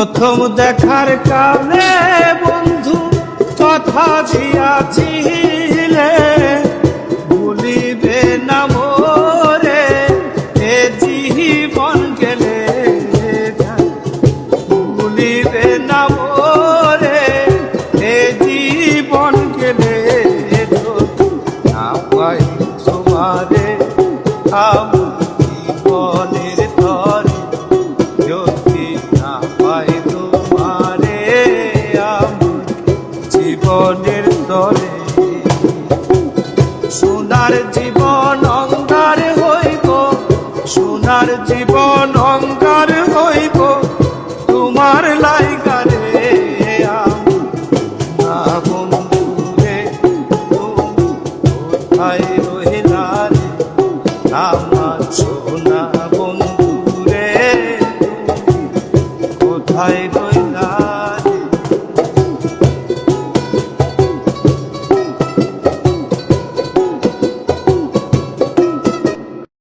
প্রথম দেখার কালে বন্ধু কথা দিয়াছিলে, ভুলিবে না মোরে এ জীবন গেলে, ভুলিবে না মোরে এ জীবন গেলে, না পাই তোমারে আমার জীবনের তরে, যদি না পাই তোমারে আমার জীবনের তরে। সোনার জীবন অঙ্গার হইব, সোনার জীবন অঙ্গার হইব তোমার লাইগারে না বন্ধু রে, তুমি কোথায় রহিলা রে আমার সোনা বন্ধু রে, তুমি কোথায় রহিলা।